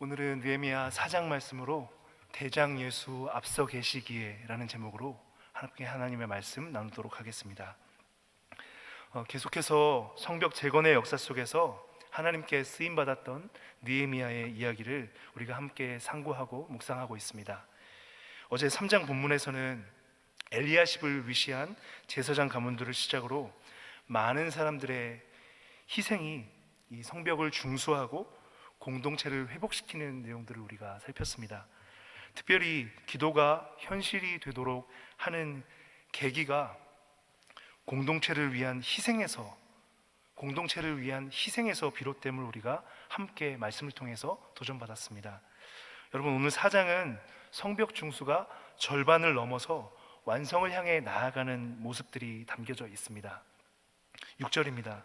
오늘은 느헤미야 4장 말씀으로 대장 예수 앞서 계시기에 라는 제목으로 함께 하나님의 말씀 나누도록 하겠습니다. 계속해서 성벽 재건의 역사 속에서 하나님께 쓰임받았던 느헤미야의 이야기를 우리가 함께 상고하고 묵상하고 있습니다. 어제 3장 본문에서는 엘리야십을 위시한 제사장 가문들을 시작으로 많은 사람들의 희생이 이 성벽을 중수하고 공동체를 회복시키는 내용들을 우리가 살폈습니다. 특별히 기도가 현실이 되도록 하는 계기가 공동체를 위한 희생에서 비롯됨을 우리가 함께 말씀을 통해서 도전받았습니다. 여러분, 오늘 4장은 성벽 중수가 절반을 넘어서 완성을 향해 나아가는 모습들이 담겨져 있습니다. 6절입니다.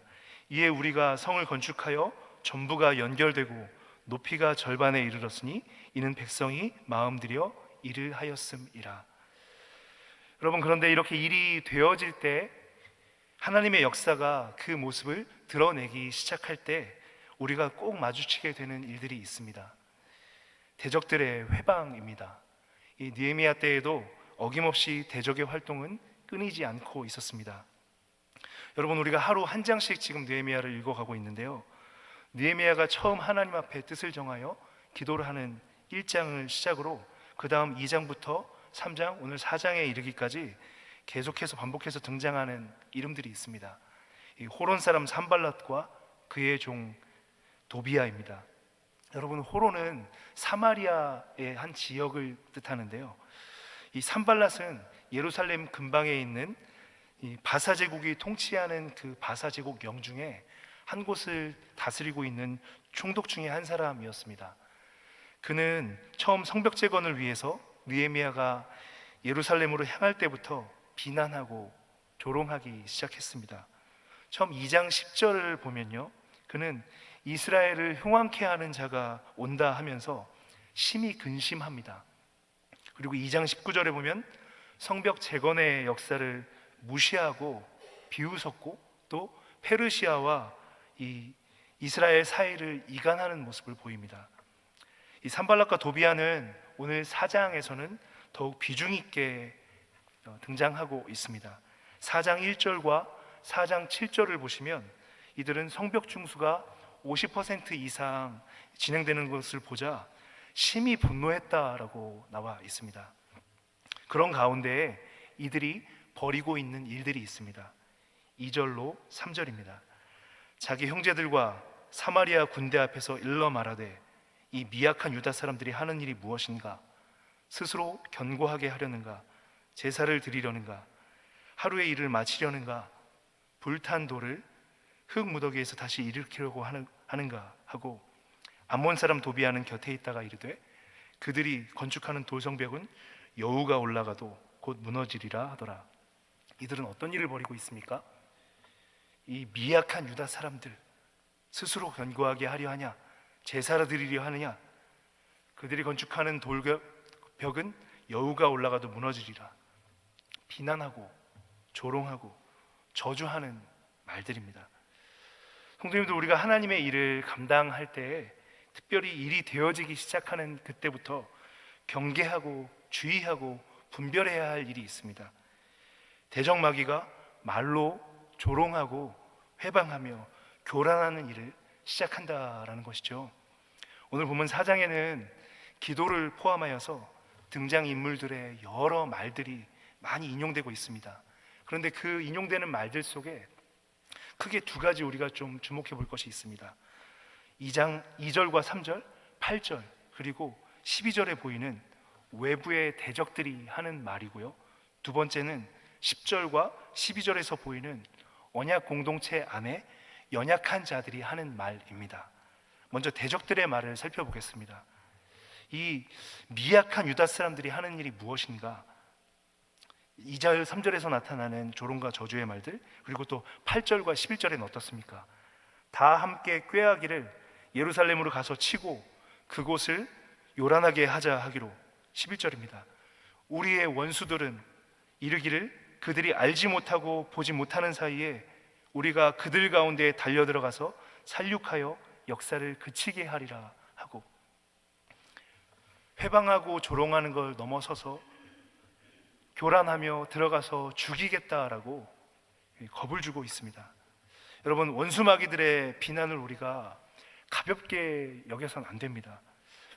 이에 우리가 성을 건축하여 전부가 연결되고 높이가 절반에 이르렀으니 이는 백성이 마음 들여 일을 하였음이라. 여러분, 그런데 이렇게 일이 되어질 때 하나님의 역사가 그 모습을 드러내기 시작할 때 우리가 꼭 마주치게 되는 일들이 있습니다. 대적들의 회방입니다. 이 느헤미야 때에도 어김없이 대적의 활동은 끊이지 않고 있었습니다. 여러분, 우리가 하루 한 장씩 지금 느헤미야를 읽어가고 있는데요, 느헤미야가 처음 하나님 앞에 뜻을 정하여 기도를 하는 1장을 시작으로 그 다음 2장부터 3장, 오늘 4장에 이르기까지 계속해서 반복해서 등장하는 이름들이 있습니다. 이 호론 사람 산발랏과 그의 종 도비야입니다. 여러분, 호론은 사마리아의 한 지역을 뜻하는데요, 이 산발랏은 예루살렘 근방에 있는 이 바사 제국이 통치하는 그 바사 제국 영중에 한 곳을 다스리고 있는 총독 중에 한 사람이었습니다. 그는 처음 성벽 재건을 위해서 느헤미야가 예루살렘으로 향할 때부터 비난하고 조롱하기 시작했습니다. 처음 2장 10절을 보면요, 그는 이스라엘을 흉왕케 하는 자가 온다 하면서 심히 근심합니다. 그리고 2장 19절에 보면 성벽 재건의 역사를 무시하고 비웃었고 또 페르시아와 이 이스라엘 사이를 이간하는 모습을 보입니다. 이 산발랏과 도비야는 오늘 4장에서는 더욱 비중 있게 등장하고 있습니다. 4장 1절과 4장 7절을 보시면 이들은 성벽 중수가 50% 이상 진행되는 것을 보자 심히 분노했다라고 나와 있습니다. 그런 가운데에 이들이 벌이고 있는 일들이 있습니다. 2절로 3절입니다. 자기 형제들과 사마리아 군대 앞에서 일러 말하되 이 미약한 유다 사람들이 하는 일이 무엇인가? 스스로 견고하게 하려는가? 제사를 드리려는가? 하루의 일을 마치려는가? 불탄 돌을 흙 무더기에서 다시 일으키려고 하는가? 하고 암몬 사람 도비야는 곁에 있다가 이르되 그들이 건축하는 돌성벽은 여우가 올라가도 곧 무너지리라 하더라. 이들은 어떤 일을 벌이고 있습니까? 이 미약한 유다 사람들 스스로 견고하게 하려 하냐? 제사를 드리려 하느냐? 그들이 건축하는 돌벽은 여우가 올라가도 무너지리라. 비난하고 조롱하고 저주하는 말들입니다. 성도님들, 우리가 하나님의 일을 감당할 때 특별히 일이 되어지기 시작하는 그때부터 경계하고 주의하고 분별해야 할 일이 있습니다. 대적 마귀가 말로 조롱하고 회방하며 교란하는 일을 시작한다라는 것이죠. 오늘 보면 4장에는 기도를 포함하여서 등장인물들의 여러 말들이 많이 인용되고 있습니다. 그런데 그 인용되는 말들 속에 크게 두 가지 우리가 좀 주목해 볼 것이 있습니다. 2장 2절과 3절, 8절 그리고 12절에 보이는 외부의 대적들이 하는 말이고요, 두 번째는 10절과 12절에서 보이는 언약 공동체 안에 연약한 자들이 하는 말입니다. 먼저 대적들의 말을 살펴보겠습니다. 이 미약한 유다 사람들이 하는 일이 무엇인가? 2절 3절에서 나타나는 조롱과 저주의 말들, 그리고 또 8절과 11절에는 어떻습니까? 다 함께 꾀하기를 예루살렘으로 가서 치고 그곳을 요란하게 하자 하기로. 11절입니다. 우리의 원수들은 이르기를 그들이 알지 못하고 보지 못하는 사이에 우리가 그들 가운데 달려들어가서 살육하여 역사를 그치게 하리라 하고, 회방하고 조롱하는 걸 넘어서서 교란하며 들어가서 죽이겠다라고 겁을 주고 있습니다. 여러분, 원수마귀들의 비난을 우리가 가볍게 여겨서는 안 됩니다.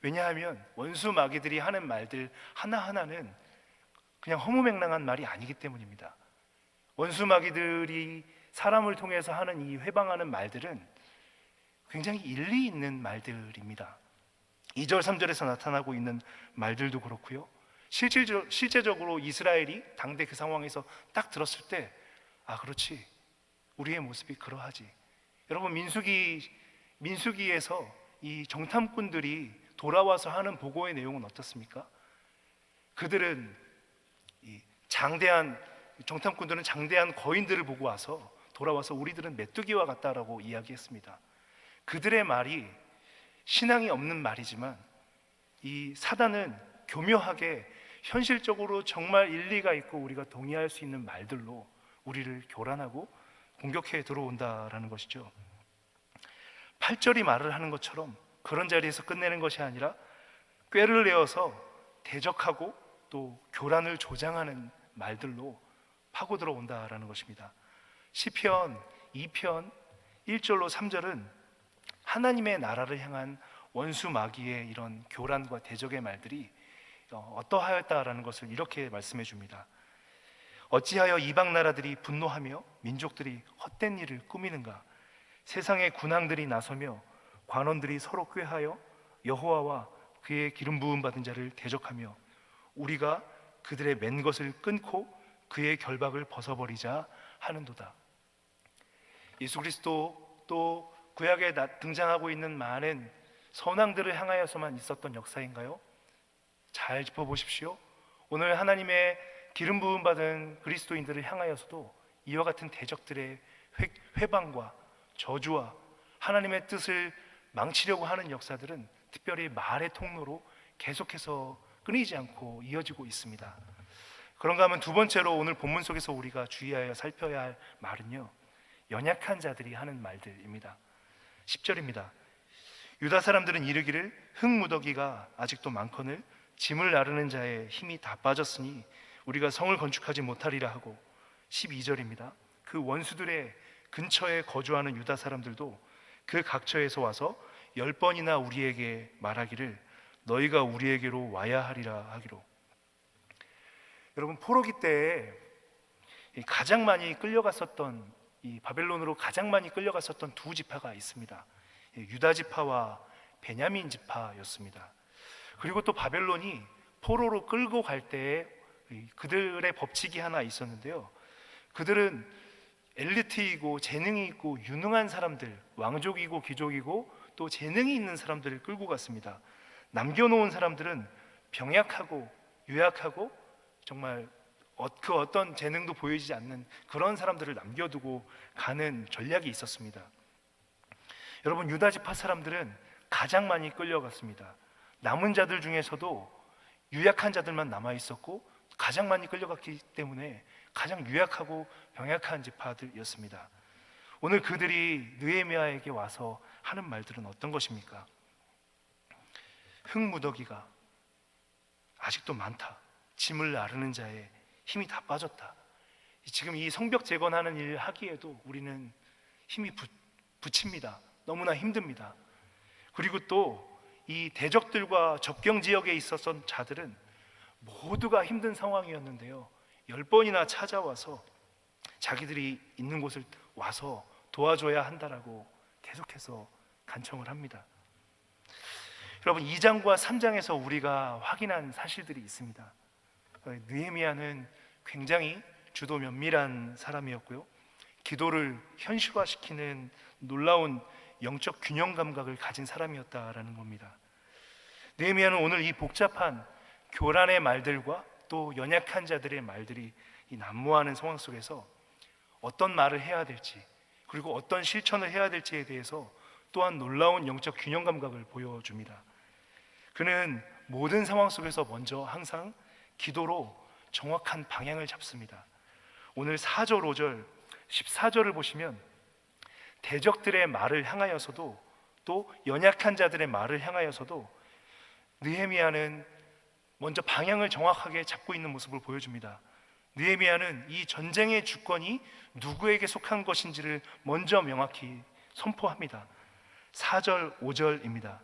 왜냐하면 원수마귀들이 하는 말들 하나하나는 그냥 허무맹랑한 말이 아니기 때문입니다. 원수마귀들이 사람을 통해서 하는 이 회방하는 말들은 굉장히 일리 있는 말들입니다. 2절 3절에서 나타나고 있는 말들도 그렇고요, 실제적으로 이스라엘이 당대 그 상황에서 딱 들었을 때, 아, 그렇지, 우리의 모습이 그러하지. 여러분, 민수기에서 이 정탐꾼들이 돌아와서 하는 보고의 내용은 어떻습니까? 그들은 이 정탐꾼들은 장대한 거인들을 보고 와서 돌아와서 우리들은 메뚜기와 같다라고 이야기했습니다. 그들의 말이 신앙이 없는 말이지만 이 사단은 교묘하게 현실적으로 정말 일리가 있고 우리가 동의할 수 있는 말들로 우리를 교란하고 공격해 들어온다라는 것이죠. 8절이 말을 하는 것처럼 그런 자리에서 끝내는 것이 아니라 꾀를 내어서 대적하고 또 교란을 조장하는 말들로 파고 들어온다라는 것입니다. 시편 2편 1절로 3절은 하나님의 나라를 향한 원수 마귀의 이런 교란과 대적의 말들이 어떠하였다라는 것을 이렇게 말씀해 줍니다. 어찌하여 이방 나라들이 분노하며 민족들이 헛된 일을 꾸미는가? 세상의 군왕들이 나서며 관원들이 서로 꾀하여 여호와와 그의 기름 부음 받은 자를 대적하며 우리가 그들의 맨 것을 끊고 그의 결박을 벗어버리자 하는도다. 예수 그리스도 또 구약에 등장하고 있는 많은 선왕들을 향하여서만 있었던 역사인가요? 잘 짚어보십시오. 오늘 하나님의 기름 부음 받은 그리스도인들을 향하여서도 이와 같은 대적들의 회방과 저주와 하나님의 뜻을 망치려고 하는 역사들은 특별히 말의 통로로 계속해서 끊이지 않고 이어지고 있습니다. 그런가 하면 두 번째로 오늘 본문 속에서 우리가 주의하여 살펴야 할 말은요, 연약한 자들이 하는 말들입니다. 10절입니다. 유다 사람들은 이르기를 흙무더기가 아직도 많거늘 짐을 나르는 자의 힘이 다 빠졌으니 우리가 성을 건축하지 못하리라 하고, 12절입니다. 그 원수들의 근처에 거주하는 유다 사람들도 그 각처에서 와서 10번이나 우리에게 말하기를 너희가 우리에게로 와야 하리라 하기로. 여러분, 포로기 때에 가장 많이 끌려갔었던, 이 바벨론으로 가장 많이 끌려갔었던 두 지파가 있습니다. 유다 지파와 베냐민 지파였습니다. 그리고 또 바벨론이 포로로 끌고 갈 때에 그들의 법칙이 하나 있었는데요, 그들은 엘리트이고 재능이 있고 유능한 사람들, 왕족이고 귀족이고 또 재능이 있는 사람들을 끌고 갔습니다. 남겨놓은 사람들은 병약하고 유약하고 정말 그 어떤 재능도 보이지 않는 그런 사람들을 남겨두고 가는 전략이 있었습니다. 여러분, 유다 지파 사람들은 가장 많이 끌려갔습니다. 남은 자들 중에서도 유약한 자들만 남아 있었고 가장 많이 끌려갔기 때문에 가장 유약하고 병약한 지파들이었습니다. 오늘 그들이 느헤미야에게 와서 하는 말들은 어떤 것입니까? 흙무더기가 아직도 많다. 짐을 나르는 자의 힘이 다 빠졌다. 지금 이 성벽 재건하는 일 하기에도 우리는 힘이 붙입니다. 너무나 힘듭니다. 그리고 또 이 대적들과 접경 지역에 있었던 자들은 모두가 힘든 상황이었는데요, 10번이나 찾아와서 자기들이 있는 곳을 와서 도와줘야 한다라고 계속해서 간청을 합니다. 여러분, 2장과 3장에서 우리가 확인한 사실들이 있습니다. 느헤미야는 굉장히 주도 면밀한 사람이었고요, 기도를 현실화시키는 놀라운 영적 균형 감각을 가진 사람이었다라는 겁니다. 느헤미야는 오늘 이 복잡한 교란의 말들과 또 연약한 자들의 말들이 이 난무하는 상황 속에서 어떤 말을 해야 될지, 그리고 어떤 실천을 해야 될지에 대해서 또한 놀라운 영적 균형 감각을 보여줍니다. 그는 모든 상황 속에서 먼저 항상 기도로 정확한 방향을 잡습니다. 오늘 4절, 5절, 14절을 보시면 대적들의 말을 향하여서도 또 연약한 자들의 말을 향하여서도 느헤미야는 먼저 방향을 정확하게 잡고 있는 모습을 보여줍니다. 느헤미야는 이 전쟁의 주권이 누구에게 속한 것인지를 먼저 명확히 선포합니다. 4절, 5절입니다.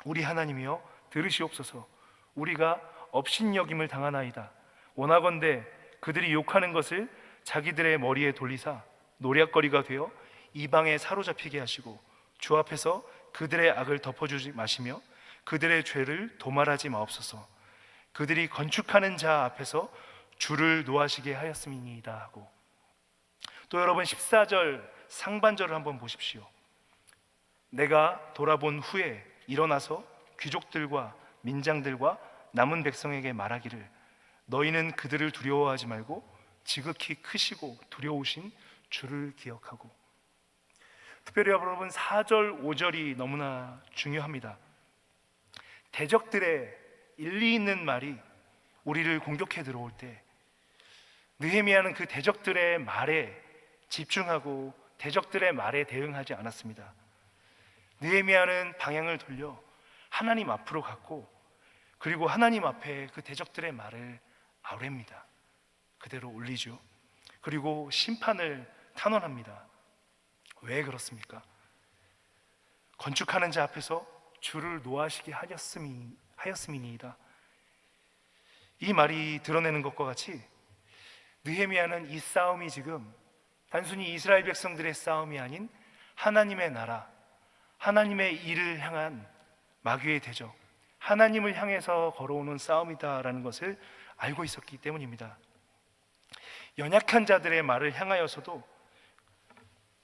우리 하나님이여 들으시옵소서. 우리가 업신여김을 당하나이다. 원하건대 그들이 욕하는 것을 자기들의 머리에 돌리사 노략거리가 되어 이방에 사로잡히게 하시고 주 앞에서 그들의 악을 덮어주지 마시며 그들의 죄를 도말하지 마옵소서. 그들이 건축하는 자 앞에서 주를 노하시게 하였음이니이다 하고, 또 여러분 14절 상반절을 한번 보십시오. 내가 돌아본 후에 일어나서 귀족들과 민장들과 남은 백성에게 말하기를 너희는 그들을 두려워하지 말고 지극히 크시고 두려우신 주를 기억하고. 특별히 여러분 4절 5절이 너무나 중요합니다. 대적들의 일리 있는 말이 우리를 공격해 들어올 때 느헤미야는 그 대적들의 말에 집중하고 대적들의 말에 대응하지 않았습니다. 느헤미야는 방향을 돌려 하나님 앞으로 갔고, 그리고 하나님 앞에 그 대적들의 말을 아뢰입니다. 그대로 올리죠. 그리고 심판을 탄원합니다. 왜 그렇습니까? 건축하는 자 앞에서 주를 노하시게 하였음이니이다. 이 말이 드러내는 것과 같이 느헤미야는 이 싸움이 지금 단순히 이스라엘 백성들의 싸움이 아닌 하나님의 나라, 하나님의 일을 향한 마귀의 대적, 하나님을 향해서 걸어오는 싸움이다라는 것을 알고 있었기 때문입니다. 연약한 자들의 말을 향하여서도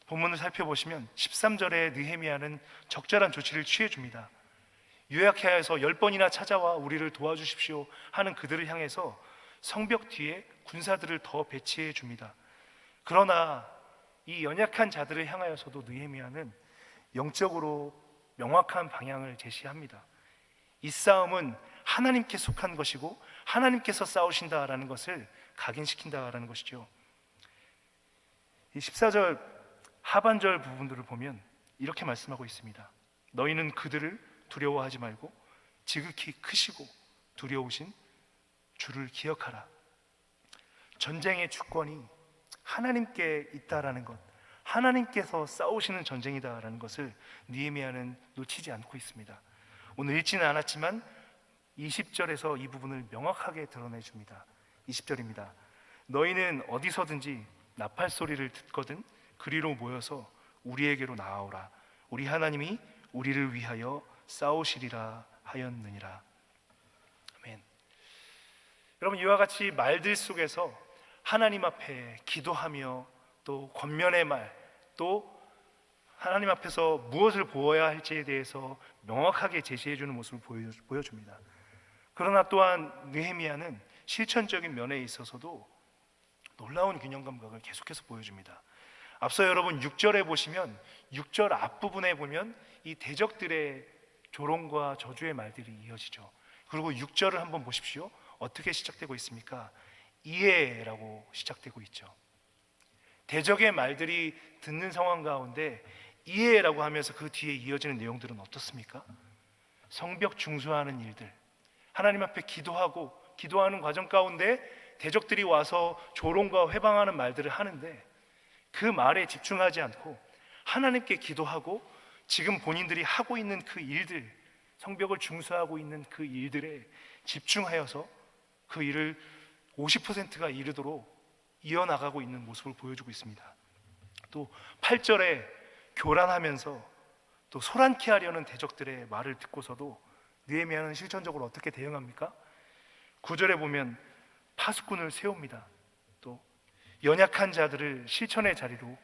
본문을 살펴보시면 13절에 느헤미야는 적절한 조치를 취해줍니다. 요약해서 10번이나 찾아와 우리를 도와주십시오 하는 그들을 향해서 성벽 뒤에 군사들을 더 배치해 줍니다. 그러나 이 연약한 자들을 향하여서도 느헤미야는 영적으로 명확한 방향을 제시합니다. 이 싸움은 하나님께 속한 것이고 하나님께서 싸우신다라는 것을 각인시킨다라는 것이죠. 이 14절 하반절 부분들을 보면 이렇게 말씀하고 있습니다. 너희는 그들을 두려워하지 말고 지극히 크시고 두려우신 주를 기억하라. 전쟁의 주권이 하나님께 있다라는 것, 하나님께서 싸우시는 전쟁이다라는 것을 느헤미야는 놓치지 않고 있습니다. 오늘 읽지는 않았지만 20절에서 이 부분을 명확하게 드러내 줍니다. 20절입니다. 너희는 어디서든지 나팔 소리를 듣거든 그리로 모여서 우리에게로 나아오라. 우리 하나님이 우리를 위하여 싸우시리라 하였느니라. 아멘. 여러분, 이와 같이 말들 속에서 하나님 앞에 기도하며 또 권면의 말, 또 하나님 앞에서 무엇을 보아야 할지에 대해서 명확하게 제시해주는 모습을 보여줍니다. 그러나 또한 느헤미야는 실천적인 면에 있어서도 놀라운 균형 감각을 계속해서 보여줍니다. 앞서 여러분 6절에 보시면 6절 앞부분에 보면 이 대적들의 조롱과 저주의 말들이 이어지죠. 그리고 6절을 한번 보십시오. 어떻게 시작되고 있습니까? 이해라고 시작되고 있죠. 대적의 말들이 듣는 상황 가운데 이해라고 하면서 그 뒤에 이어지는 내용들은 어떻습니까? 성벽 중수하는 일들, 하나님 앞에 기도하는 과정 가운데 대적들이 와서 조롱과 회방하는 말들을 하는데 그 말에 집중하지 않고 하나님께 기도하고 지금 본인들이 하고 있는 그 일들, 성벽을 중수하고 있는 그 일들에 집중하여서 그 일을 50%가 이르도록 이어나가고 있는 모습을 보여주고 있습니다. 또 8절에 교란하면서 또 소란케 하려는 대적들의 말을 듣고서도 느헤미야는 실천적으로 어떻게 대응합니까? 9절에 보면 파수꾼을 세웁니다. 또 연약한 자들을 실천의 자리로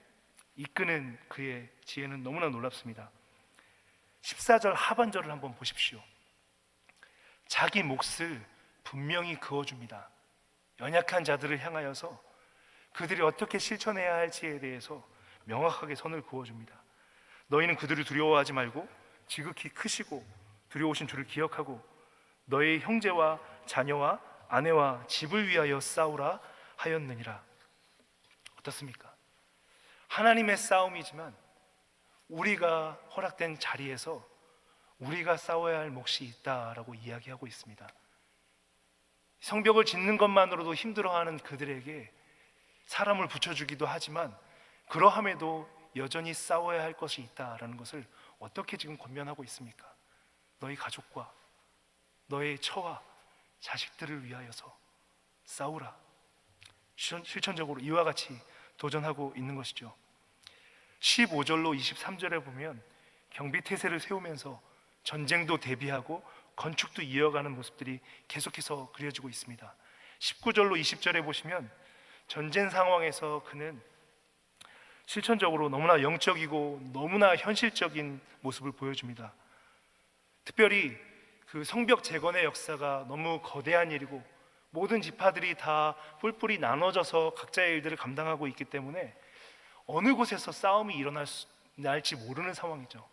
이끄는 그의 지혜는 너무나 놀랍습니다. 14절 하반절을 한번 보십시오. 자기 몫을 분명히 그어줍니다. 연약한 자들을 향하여서 그들이 어떻게 실천해야 할지에 대해서 명확하게 선을 그어줍니다. 너희는 그들을 두려워하지 말고 지극히 크시고 두려우신 주를 기억하고 너희 형제와 자녀와 아내와 집을 위하여 싸우라 하였느니라. 어떻습니까? 하나님의 싸움이지만 우리가 허락된 자리에서 우리가 싸워야 할 몫이 있다라고 이야기하고 있습니다. 성벽을 짓는 것만으로도 힘들어하는 그들에게 사람을 붙여주기도 하지만 그러함에도 여전히 싸워야 할 것이 있다라는 것을 어떻게 지금 권면하고 있습니까? 너희 가족과 너의 처와 자식들을 위하여서 싸우라. 실천적으로 이와 같이 도전하고 있는 것이죠. 15절로 23절에 보면 경비태세를 세우면서 전쟁도 대비하고 건축도 이어가는 모습들이 계속해서 그려지고 있습니다. 19절로 20절에 보시면 전쟁 상황에서 그는 실천적으로 너무나 영적이고 너무나 현실적인 모습을 보여줍니다. 특별히 그 성벽 재건의 역사가 너무 거대한 일이고 모든 지파들이 다 뿔뿔이 나눠져서 각자의 일들을 감당하고 있기 때문에 어느 곳에서 싸움이 일어날지 모르는 상황이죠.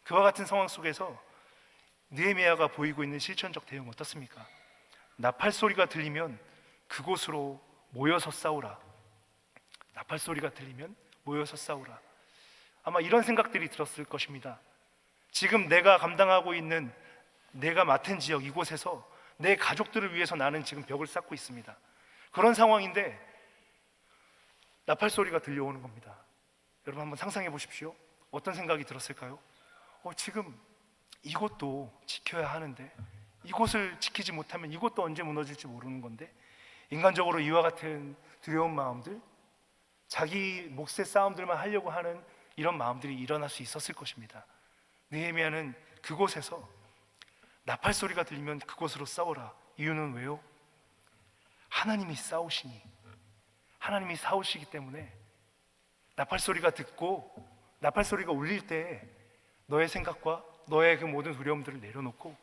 그와 같은 상황 속에서 느헤미야가 보이고 있는 실천적 대응 어떻습니까? 나팔 소리가 들리면 그곳으로 모여서 싸우라. 나팔 소리가 들리면 모여서 싸우라. 아마 이런 생각들이 들었을 것입니다. 지금 내가 감당하고 있는, 내가 맡은 지역 이곳에서 내 가족들을 위해서 나는 지금 벽을 쌓고 있습니다. 그런 상황인데 나팔 소리가 들려오는 겁니다. 여러분 한번 상상해 보십시오. 어떤 생각이 들었을까요? 지금 이곳도 지켜야 하는데, 이곳을 지키지 못하면 이곳도 언제 무너질지 모르는 건데, 인간적으로 이와 같은 두려운 마음들, 자기 몫의 싸움들만 하려고 하는 이런 마음들이 일어날 수 있었을 것입니다. 느헤미야는 그곳에서 나팔 소리가 들리면 그곳으로 싸워라. 이유는 왜요? 하나님이 싸우시니, 하나님이 싸우시기 때문에 나팔 소리가 듣고 나팔 소리가 울릴 때 너의 생각과 너의 그 모든 두려움들을 내려놓고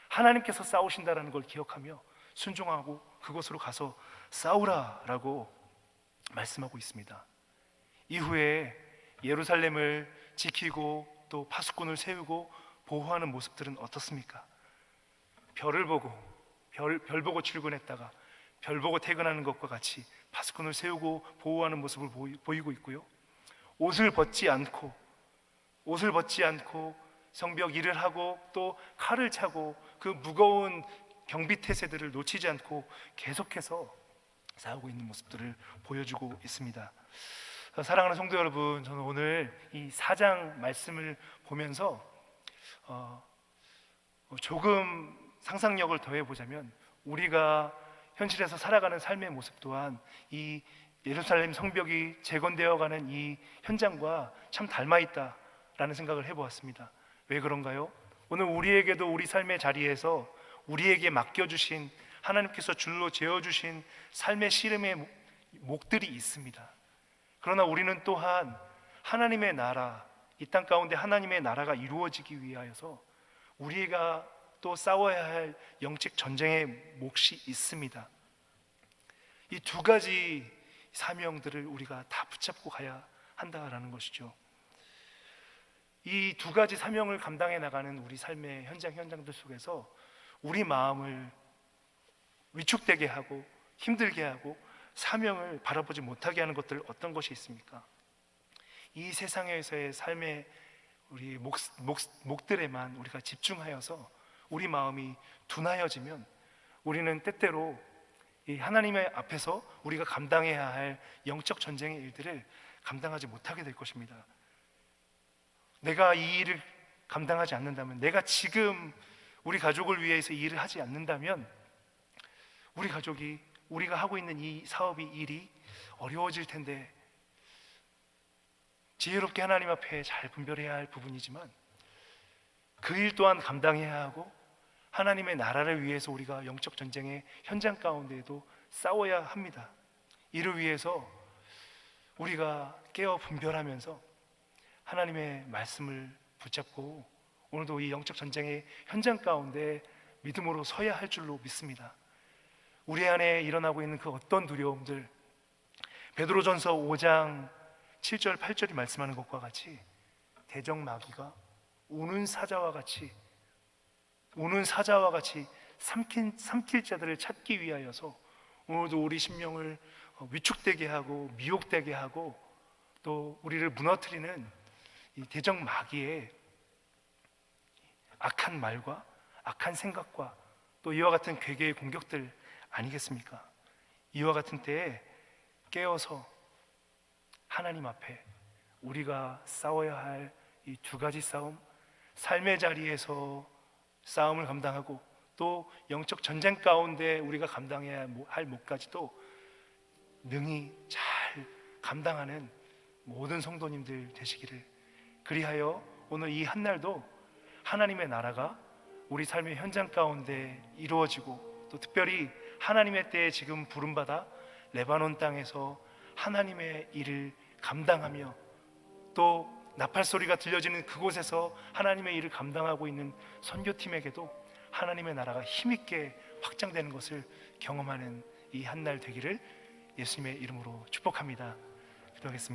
하나님께서 싸우신다라는 걸 기억하며 순종하고 그곳으로 가서 싸우라라고 말씀하고 있습니다. 이후에 예루살렘을 지키고 또 파수꾼을 세우고 보호하는 모습들은 어떻습니까? 별을 보고 별 보고 출근했다가 별 보고 퇴근하는 것과 같이 파수꾼을 세우고 보호하는 모습을 보이고 있고요. 옷을 벗지 않고 성벽 일을 하고 또 칼을 차고 그 무거운 경비태세들을 놓치지 않고 계속해서 싸우고 있는 모습들을 보여주고 있습니다. 사랑하는 성도 여러분, 저는 오늘 이 4장 말씀을 보면서 조금 상상력을 더해보자면 우리가 현실에서 살아가는 삶의 모습 또한 이 예루살렘 성벽이 재건되어가는 이 현장과 참 닮아있다라는 생각을 해보았습니다. 왜 그런가요? 오늘 우리에게도 우리 삶의 자리에서 우리에게 맡겨주신, 하나님께서 줄로 재어주신 삶의 씨름의 목들이 있습니다. 그러나 우리는 또한 하나님의 나라, 이 땅 가운데 하나님의 나라가 이루어지기 위하여서 우리가 또 싸워야 할 영적 전쟁의 몫이 있습니다. 이 두 가지 사명들을 우리가 다 붙잡고 가야 한다라는 것이죠. 이 두 가지 사명을 감당해 나가는 우리 삶의 현장들 속에서 우리 마음을 위축되게 하고 힘들게 하고 사명을 바라보지 못하게 하는 것들 어떤 것이 있습니까? 이 세상에서의 삶의 우리 목들에만 우리가 집중하여서 우리 마음이 둔하여지면 우리는 때때로 이 하나님의 앞에서 우리가 감당해야 할 영적 전쟁의 일들을 감당하지 못하게 될 것입니다. 내가 이 일을 감당하지 않는다면, 내가 지금 우리 가족을 위해서 이 일을 하지 않는다면 우리 가족이, 우리가 하고 있는 이 사업이, 일이 어려워질 텐데, 지혜롭게 하나님 앞에 잘 분별해야 할 부분이지만 그 일 또한 감당해야 하고 하나님의 나라를 위해서 우리가 영적 전쟁의 현장 가운데에도 싸워야 합니다. 이를 위해서 우리가 깨어 분별하면서 하나님의 말씀을 붙잡고 오늘도 이 영적 전쟁의 현장 가운데 믿음으로 서야 할 줄로 믿습니다. 우리 안에 일어나고 있는 그 어떤 두려움들, 베드로전서 5장 7절 8절이 말씀하는 것과 같이 대적마귀가 우는 사자와 같이 삼킬 자들을 찾기 위하여서 오늘도 우리 심령을 위축되게 하고 미혹되게 하고 또 우리를 무너뜨리는 이 대적마귀의 악한 말과 악한 생각과 또 이와 같은 괴계의 공격들 아니겠습니까? 이와 같은 때에 깨어서 하나님 앞에 우리가 싸워야 할 이 두 가지 싸움, 삶의 자리에서 싸움을 감당하고 또 영적 전쟁 가운데 우리가 감당해야 할 몫까지도 능히 잘 감당하는 모든 성도님들 되시기를, 그리하여 오늘 이 한날도 하나님의 나라가 우리 삶의 현장 가운데 이루어지고 또 특별히 하나님의 때에 지금 부름받아 레바논 땅에서 하나님의 일을 감당하며 또 나팔 소리가 들려지는 그곳에서 하나님의 일을 감당하고 있는 선교팀에게도 하나님의 나라가 힘있게 확장되는 것을 경험하는 이 한날 되기를 예수님의 이름으로 축복합니다. 기도하겠습니다.